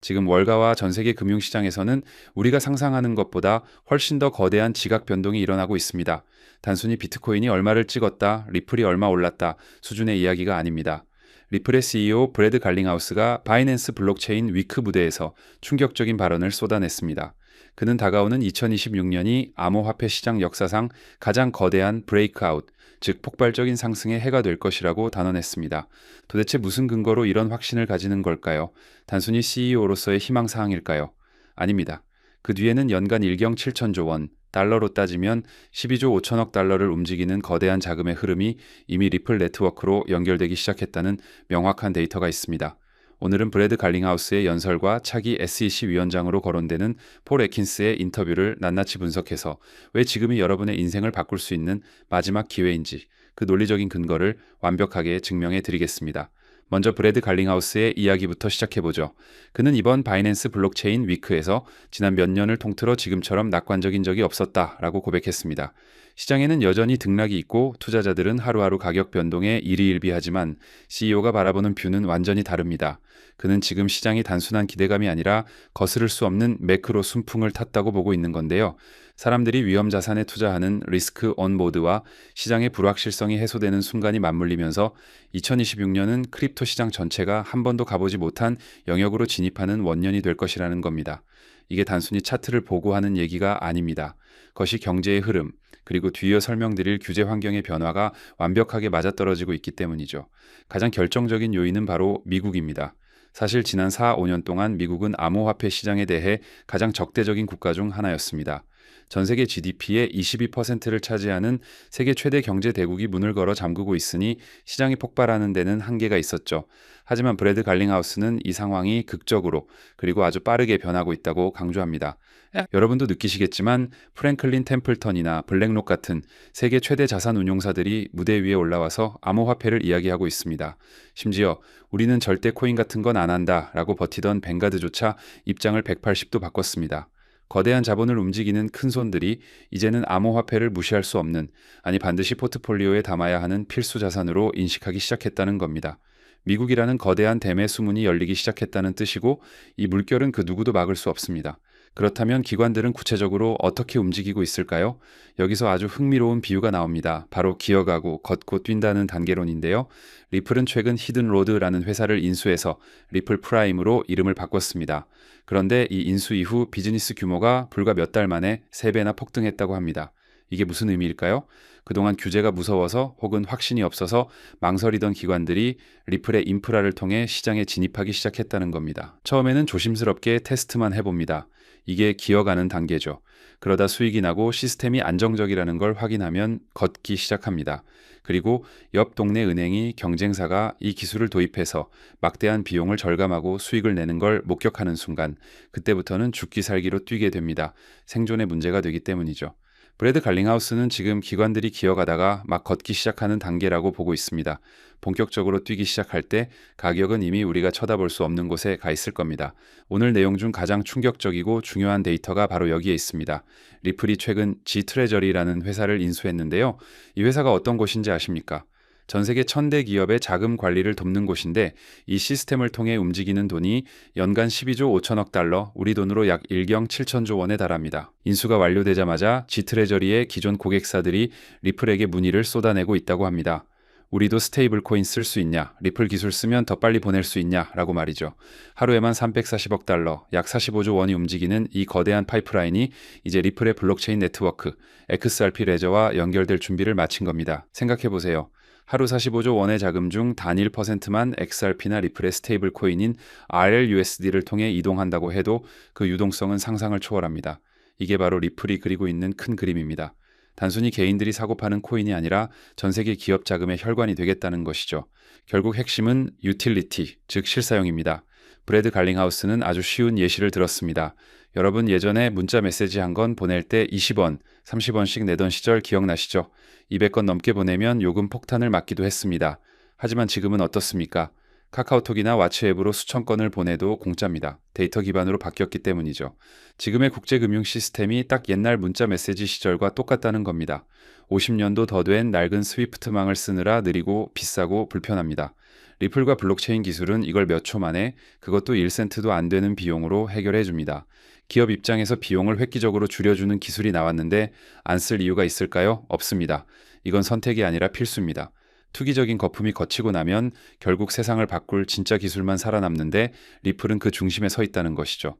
지금 월가와 전 세계 금융시장에서는 우리가 상상하는 것보다 훨씬 더 거대한 지각 변동이 일어나고 있습니다. 단순히 비트코인이 얼마를 찍었다, 리플이 얼마 올랐다 수준의 이야기가 아닙니다. 리플의 CEO 브래드 갈링하우스가 바이낸스 블록체인 위크 무대에서 충격적인 발언을 쏟아냈습니다. 그는 다가오는 2026년이 암호화폐 시장 역사상 가장 거대한 브레이크아웃, 즉 폭발적인 상승의 해가 될 것이라고 단언했습니다. 도대체 무슨 근거로 이런 확신을 가지는 걸까요? 단순히 CEO로서의 희망사항일까요? 아닙니다. 그 뒤에는 연간 일경 7천조 원, 달러로 따지면 12조 5천억 달러를 움직이는 거대한 자금의 흐름이 이미 리플 네트워크로 연결되기 시작했다는 명확한 데이터가 있습니다. 오늘은 브래드 갈링하우스의 연설과 차기 SEC 위원장으로 거론되는 폴 애킨스의 인터뷰를 낱낱이 분석해서 왜 지금이 여러분의 인생을 바꿀 수 있는 마지막 기회인지 그 논리적인 근거를 완벽하게 증명해 드리겠습니다. 먼저 브래드 갈링하우스의 이야기부터 시작해보죠. 그는 이번 바이낸스 블록체인 위크에서 지난 몇 년을 통틀어 지금처럼 낙관적인 적이 없었다라고 고백했습니다. 시장에는 여전히 등락이 있고 투자자들은 하루하루 가격 변동에 일희일비하지만 CEO가 바라보는 뷰는 완전히 다릅니다. 그는 지금 시장이 단순한 기대감이 아니라 거스를 수 없는 매크로 순풍을 탔다고 보고 있는 건데요. 사람들이 위험 자산에 투자하는 리스크 온 모드와 시장의 불확실성이 해소되는 순간이 맞물리면서 2026년은 크립토 시장 전체가 한 번도 가보지 못한 영역으로 진입하는 원년이 될 것이라는 겁니다. 이게 단순히 차트를 보고 하는 얘기가 아닙니다. 그것이 경제의 흐름, 그리고 뒤이어 설명드릴 규제 환경의 변화가 완벽하게 맞아떨어지고 있기 때문이죠. 가장 결정적인 요인은 바로 미국입니다. 사실 지난 4, 5년 동안 미국은 암호화폐 시장에 대해 가장 적대적인 국가 중 하나였습니다. 전 세계 GDP의 22%를 차지하는 세계 최대 경제 대국이 문을 걸어 잠그고 있으니 시장이 폭발하는 데는 한계가 있었죠. 하지만 브래드 갈링하우스는 이 상황이 극적으로 그리고 아주 빠르게 변하고 있다고 강조합니다. 여러분도 느끼시겠지만 프랭클린 템플턴이나 블랙록 같은 세계 최대 자산 운용사들이 무대 위에 올라와서 암호화폐를 이야기하고 있습니다. 심지어 우리는 절대 코인 같은 건 안 한다 라고 버티던 뱅가드조차 입장을 180도 바꿨습니다. 거대한 자본을 움직이는 큰 손들이 이제는 암호화폐를 무시할 수 없는, 아니 반드시 포트폴리오에 담아야 하는 필수 자산으로 인식하기 시작했다는 겁니다. 미국이라는 거대한 댐의 수문이 열리기 시작했다는 뜻이고 이 물결은 그 누구도 막을 수 없습니다. 그렇다면 기관들은 구체적으로 어떻게 움직이고 있을까요? 여기서 아주 흥미로운 비유가 나옵니다. 바로 기어가고 걷고 뛴다는 단계론인데요. 리플은 최근 히든로드라는 회사를 인수해서 리플 프라임으로 이름을 바꿨습니다. 그런데 이 인수 이후 비즈니스 규모가 불과 몇 달 만에 3배나 폭등했다고 합니다. 이게 무슨 의미일까요? 그동안 규제가 무서워서 혹은 확신이 없어서 망설이던 기관들이 리플의 인프라를 통해 시장에 진입하기 시작했다는 겁니다. 처음에는 조심스럽게 테스트만 해봅니다. 이게 기어가는 단계죠. 그러다 수익이 나고 시스템이 안정적이라는 걸 확인하면 걷기 시작합니다. 그리고 옆 동네 은행이 경쟁사가 이 기술을 도입해서 막대한 비용을 절감하고 수익을 내는 걸 목격하는 순간 그때부터는 죽기 살기로 뛰게 됩니다. 생존의 문제가 되기 때문이죠. 브래드 갈링하우스는 지금 기관들이 기어가다가 막 걷기 시작하는 단계라고 보고 있습니다. 본격적으로 뛰기 시작할 때 가격은 이미 우리가 쳐다볼 수 없는 곳에 가 있을 겁니다. 오늘 내용 중 가장 충격적이고 중요한 데이터가 바로 여기에 있습니다. 리플이 최근 G트레저리라는 회사를 인수했는데요. 이 회사가 어떤 곳인지 아십니까? 전 세계 1000대 기업의 자금 관리를 돕는 곳인데 이 시스템을 통해 움직이는 돈이 연간 12조 5천억 달러, 우리 돈으로 약 1경 7천조 원에 달합니다. 인수가 완료되자마자 G트레저리의 기존 고객사들이 리플에게 문의를 쏟아내고 있다고 합니다. 우리도 스테이블 코인 쓸 수 있냐? 리플 기술 쓰면 더 빨리 보낼 수 있냐? 라고 말이죠. 하루에만 340억 달러, 약 45조 원이 움직이는 이 거대한 파이프라인이 이제 리플의 블록체인 네트워크, XRP 레저와 연결될 준비를 마친 겁니다. 생각해보세요. 하루 45조 원의 자금 중 단 1%만 XRP나 리플의 스테이블 코인인 RLUSD를 통해 이동한다고 해도 그 유동성은 상상을 초월합니다. 이게 바로 리플이 그리고 있는 큰 그림입니다. 단순히 개인들이 사고 파는 코인이 아니라 전 세계 기업 자금의 혈관이 되겠다는 것이죠. 결국 핵심은 유틸리티, 즉 실사용입니다. 브래드 갈링하우스는 아주 쉬운 예시를 들었습니다. 여러분 예전에 문자 메시지 한 건 보낼 때 20원, 30원씩 내던 시절 기억나시죠? 200건 넘게 보내면 요금 폭탄을 맞기도 했습니다. 하지만 지금은 어떻습니까? 카카오톡이나 왓츠앱으로 수천 건을 보내도 공짜입니다. 데이터 기반으로 바뀌었기 때문이죠. 지금의 국제금융 시스템이 딱 옛날 문자 메시지 시절과 똑같다는 겁니다. 50년도 더 된 낡은 스위프트망을 쓰느라 느리고 비싸고 불편합니다. 리플과 블록체인 기술은 이걸 몇 초 만에 그것도 1센트도 안 되는 비용으로 해결해 줍니다. 기업 입장에서 비용을 획기적으로 줄여주는 기술이 나왔는데 안 쓸 이유가 있을까요? 없습니다. 이건 선택이 아니라 필수입니다. 투기적인 거품이 거치고 나면 결국 세상을 바꿀 진짜 기술만 살아남는데 리플은 그 중심에 서 있다는 것이죠.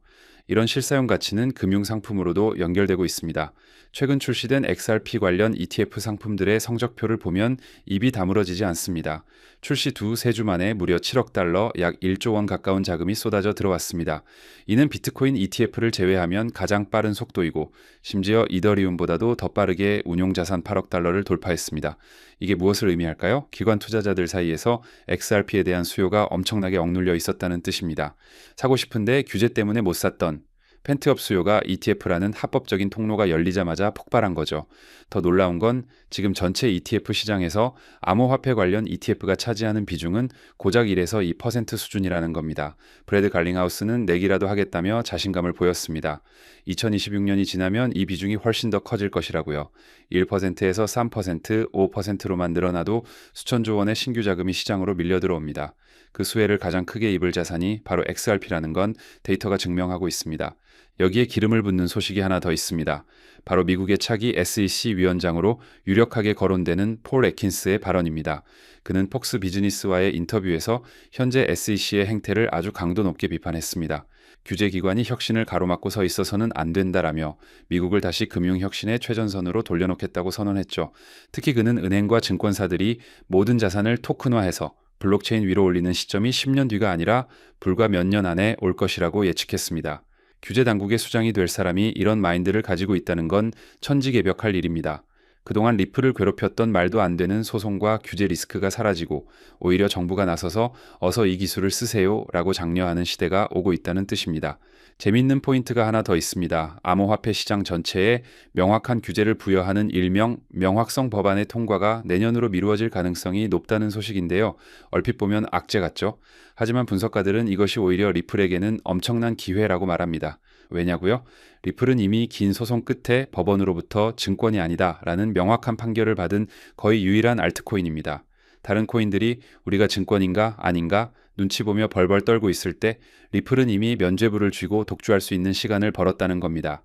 이런 실사용 가치는 금융 상품으로도 연결되고 있습니다. 최근 출시된 XRP 관련 ETF 상품들의 성적표를 보면 입이 다물어지지 않습니다. 출시 두세 주 만에 무려 7억 달러, 약 1조 원 가까운 자금이 쏟아져 들어왔습니다. 이는 비트코인 ETF를 제외하면 가장 빠른 속도이고 심지어 이더리움보다도 더 빠르게 운용자산 8억 달러를 돌파했습니다. 이게 무엇을 의미할까요? 기관 투자자들 사이에서 XRP에 대한 수요가 엄청나게 억눌려 있었다는 뜻입니다. 사고 싶은데 규제 때문에 못 샀던 펜트업 수요가 ETF라는 합법적인 통로가 열리자마자 폭발한 거죠. 더 놀라운 건 지금 전체 ETF 시장에서 암호화폐 관련 ETF가 차지하는 비중은 고작 1에서 2% 수준이라는 겁니다. 브래드 갈링하우스는 내기라도 하겠다며 자신감을 보였습니다. 2026년이 지나면 이 비중이 훨씬 더 커질 것이라고요. 1%에서 3%, 5%로만 늘어나도 수천조 원의 신규 자금이 시장으로 밀려 들어옵니다. 그 수혜를 가장 크게 입을 자산이 바로 XRP라는 건 데이터가 증명하고 있습니다. 여기에 기름을 붓는 소식이 하나 더 있습니다. 바로 미국의 차기 SEC 위원장으로 유력하게 거론되는 폴 애킨스의 발언입니다. 그는 폭스 비즈니스와의 인터뷰에서 현재 SEC의 행태를 아주 강도 높게 비판했습니다. 규제기관이 혁신을 가로막고 서 있어서는 안 된다라며 미국을 다시 금융혁신의 최전선으로 돌려놓겠다고 선언했죠. 특히 그는 은행과 증권사들이 모든 자산을 토큰화해서 블록체인 위로 올리는 시점이 10년 뒤가 아니라 불과 몇 년 안에 올 것이라고 예측했습니다. 규제 당국의 수장이 될 사람이 이런 마인드를 가지고 있다는 건 천지개벽할 일입니다. 그동안 리플을 괴롭혔던 말도 안 되는 소송과 규제 리스크가 사라지고 오히려 정부가 나서서 어서 이 기술을 쓰세요 라고 장려하는 시대가 오고 있다는 뜻입니다. 재미있는 포인트가 하나 더 있습니다. 암호화폐 시장 전체에 명확한 규제를 부여하는 일명 명확성 법안의 통과가 내년으로 미루어질 가능성이 높다는 소식인데요. 얼핏 보면 악재 같죠? 하지만 분석가들은 이것이 오히려 리플에게는 엄청난 기회라고 말합니다. 왜냐고요? 리플은 이미 긴 소송 끝에 법원으로부터 증권이 아니다라는 명확한 판결을 받은 거의 유일한 알트코인입니다. 다른 코인들이 우리가 증권인가 아닌가 눈치 보며 벌벌 떨고 있을 때 리플은 이미 면죄부를 쥐고 독주할 수 있는 시간을 벌었다는 겁니다.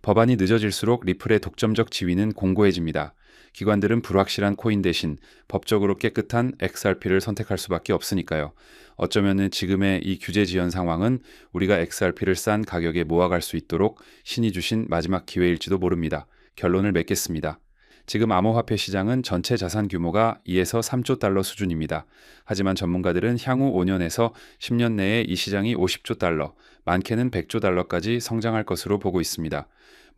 법안이 늦어질수록 리플의 독점적 지위는 공고해집니다. 기관들은 불확실한 코인 대신 법적으로 깨끗한 XRP를 선택할 수밖에 없으니까요. 어쩌면 지금의 이 규제 지연 상황은 우리가 XRP를 싼 가격에 모아갈 수 있도록 신이 주신 마지막 기회일지도 모릅니다. 결론을 맺겠습니다. 지금 암호화폐 시장은 전체 자산 규모가 2에서 3조 달러 수준입니다. 하지만 전문가들은 향후 5년에서 10년 내에 이 시장이 50조 달러, 많게는 100조 달러까지 성장할 것으로 보고 있습니다.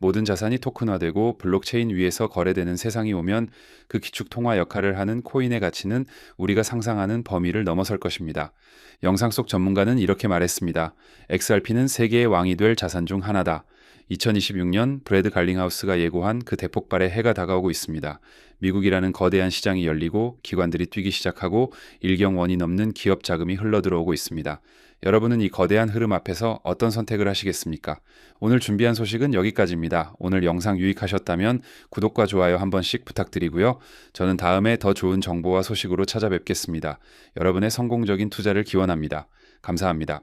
모든 자산이 토큰화되고 블록체인 위에서 거래되는 세상이 오면 그 기축 통화 역할을 하는 코인의 가치는 우리가 상상하는 범위를 넘어설 것입니다. 영상 속 전문가는 이렇게 말했습니다. XRP는 세계의 왕이 될 자산 중 하나다. 2026년 브래드 갈링하우스가 예고한 그 대폭발의 해가 다가오고 있습니다. 미국이라는 거대한 시장이 열리고 기관들이 뛰기 시작하고 일경원이 넘는 기업 자금이 흘러들어오고 있습니다. 여러분은 이 거대한 흐름 앞에서 어떤 선택을 하시겠습니까? 오늘 준비한 소식은 여기까지입니다. 오늘 영상 유익하셨다면 구독과 좋아요 한 번씩 부탁드리고요. 저는 다음에 더 좋은 정보와 소식으로 찾아뵙겠습니다. 여러분의 성공적인 투자를 기원합니다. 감사합니다.